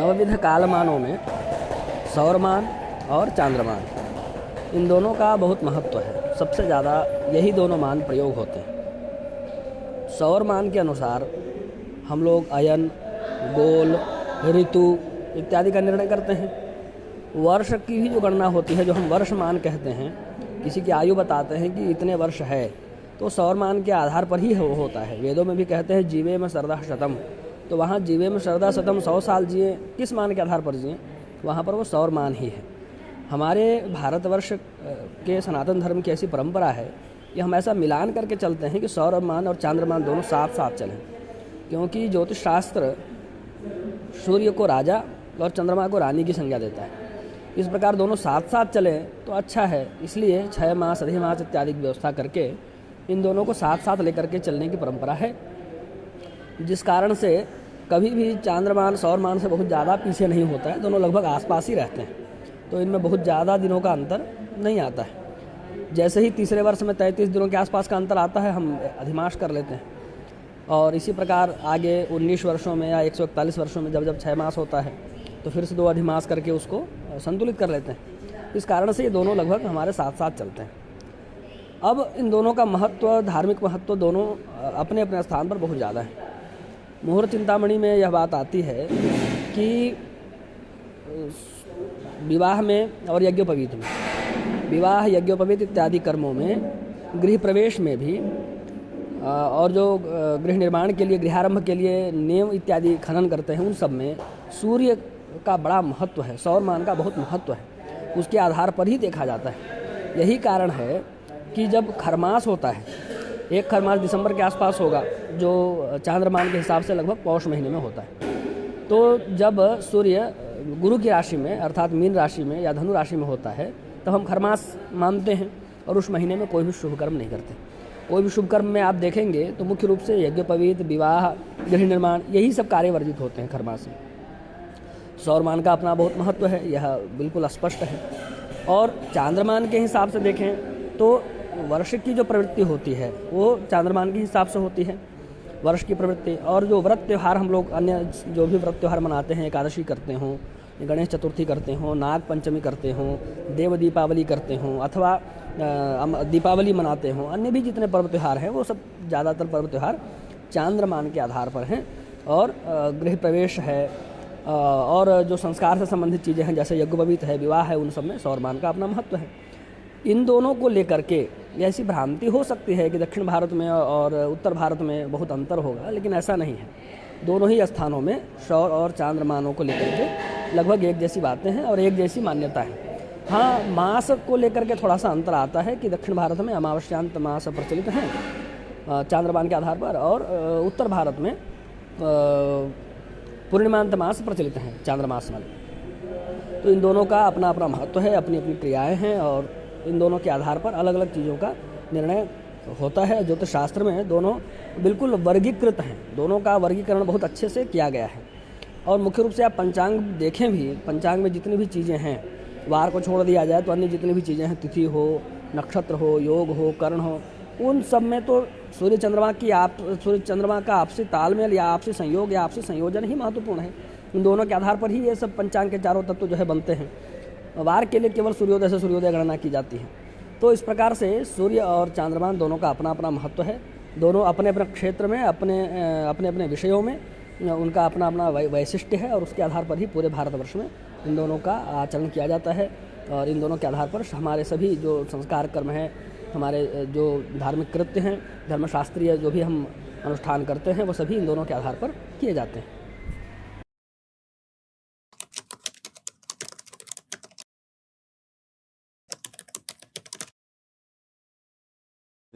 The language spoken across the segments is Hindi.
नवविध कालमानों में सौरमान और चांद्रमान, इन दोनों का बहुत महत्व है। सबसे ज़्यादा यही दोनों मान प्रयोग होते हैं। सौरमान के अनुसार हम लोग अयन, गोल, ऋतु इत्यादि का निर्णय करते हैं। वर्ष की भी जो गणना होती है, जो हम वर्षमान कहते हैं, किसी की आयु बताते हैं कि इतने वर्ष है, तो सौरमान के आधार पर ही होता है। वेदों में भी कहते हैं जीवे में शरदा शतम, तो वहाँ जीवे में शरदा शतम 100 साल जिए, किस मान के आधार पर जिए, वहाँ पर वो सौरमान ही है। हमारे भारतवर्ष के सनातन धर्म की ऐसी परंपरा है कि हम ऐसा मिलान करके चलते हैं कि सौरमान और चांद्रमान दोनों साथ साथ चलें, क्योंकि ज्योतिष शास्त्र सूर्य को राजा और चंद्रमा को रानी की संज्ञा देता है। इस प्रकार दोनों साथ साथ चलें तो अच्छा है, इसलिए 6 मास, अधिमास इत्यादि की व्यवस्था करके इन दोनों को साथ साथ लेकर के चलने की परंपरा है, जिस कारण से कभी भी चांद्रमान सौरमान से बहुत ज़्यादा पीछे नहीं होता है। दोनों लगभग आसपास ही रहते हैं, तो इनमें बहुत ज़्यादा दिनों का अंतर नहीं आता है। जैसे ही तीसरे वर्ष में 33 दिनों के आसपास का अंतर आता है, हम अधिमास कर लेते हैं, और इसी प्रकार आगे 19 वर्षों में या 141 वर्षों में जब 6 मास होता है तो फिर से 2 अधिमास करके उसको संतुलित कर लेते हैं। इस कारण से ये दोनों लगभग हमारे साथ साथ चलते हैं। अब इन दोनों का महत्व, धार्मिक महत्व दोनों अपने अपने स्थान पर बहुत ज़्यादा है। मुहूर्त चिंतामणि में यह बात आती है कि विवाह में और यज्ञोपवीत में, विवाह, यज्ञोपवीत इत्यादि कर्मों में, गृह प्रवेश में भी, और जो गृह निर्माण के लिए, गृहारंभ के लिए नियम इत्यादि खनन करते हैं, उन सब में सूर्य का बड़ा महत्व है, सौरमान का बहुत महत्व है। उसके आधार पर ही देखा जाता है। यही कारण है कि जब खरमास होता है, एक खरमास दिसंबर के आसपास होगा, जो चांद्रमान के हिसाब से लगभग पौष महीने में होता है, तो जब सूर्य गुरु की राशि में अर्थात मीन राशि में या धनु राशि में होता है, तब हम खरमास मानते हैं और उस महीने में कोई भी शुभ कर्म नहीं करते। कोई भी शुभ कर्म में आप देखेंगे तो मुख्य रूप से यज्ञोपवीत, विवाह, गृह निर्माण, यही सब कार्य वर्जित होते हैं खरमास में। सौरमान का अपना बहुत महत्व है, यह बिल्कुल स्पष्ट है। और चांद्रमान के हिसाब से देखें तो वर्ष की जो प्रवृत्ति होती है वो चांद्रमान के हिसाब से होती है, वर्ष की प्रवृत्ति। और जो व्रत त्यौहार हम लोग अन्य जो भी व्रत त्यौहार मनाते हैं, एकादशी करते हों, गणेश चतुर्थी करते हों, नाग पंचमी करते हों, देव दीपावली करते हों, अथवा दीपावली मनाते हों, अन्य भी जितने पर्व त्यौहार हैं वो सब ज़्यादातर पर्व त्यौहार चांद्रमान के आधार पर हैं। और गृह प्रवेश है और जो संस्कार से संबंधित चीज़ें हैं जैसे यज्ञोपवीत है, विवाह है, उन सब में सौरमान का अपना महत्व है। इन दोनों को लेकर के ऐसी भ्रांति हो सकती है कि दक्षिण भारत में और उत्तर भारत में बहुत अंतर होगा, लेकिन ऐसा नहीं है। दोनों ही स्थानों में सौर और चांद्रमानों को लेकर के लगभग एक जैसी बातें हैं और एक जैसी मान्यता है। हाँ, मास को लेकर के थोड़ा सा अंतर आता है कि दक्षिण भारत में अमावस्यांत मास प्रचलित हैं चांद्रमान के आधार पर, और उत्तर भारत में पूर्णिमांत मास प्रचलित हैं चांद्रमास वाले। तो इन दोनों का अपना अपना महत्व है, अपनी अपनी क्रियाएं हैं, और इन दोनों के आधार पर अलग अलग चीज़ों का निर्णय होता है। ज्योतिष शास्त्र में दोनों बिल्कुल वर्गीकृत हैं, दोनों का वर्गीकरण बहुत अच्छे से किया गया है। और मुख्य रूप से आप पंचांग देखें भी, पंचांग में जितनी भी चीज़ें हैं, वार को छोड़ दिया जाए तो अन्य जितनी भी चीज़ें हैं, तिथि हो, नक्षत्र हो, योग हो, कर्ण हो, उन सब में तो सूर्य चंद्रमा का आपसी तालमेल या आपसी संयोग या आपसी संयोजन ही महत्वपूर्ण है। इन दोनों के आधार पर ही ये सब पंचांग के चारों तत्व जो है बनते हैं। वार के लिए केवल सूर्योदय से सूर्योदय गणना की जाती है। तो इस प्रकार से सूर्य और चांद्रमान दोनों का अपना अपना महत्व है। दोनों अपने अपने क्षेत्र में, अपने अपने विषयों में उनका अपना अपना वैशिष्ट्य है, और उसके आधार पर ही पूरे भारतवर्ष में इन दोनों का आचरण किया जाता है। और इन दोनों के आधार पर हमारे सभी जो संस्कार कर्म हैं, हमारे जो धार्मिक कृत्य हैं, धर्मशास्त्रीय जो भी हम अनुष्ठान करते हैं, वो सभी इन दोनों के आधार पर किए जाते हैं।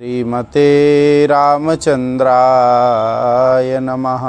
श्रीमते रामचंद्राय नमः।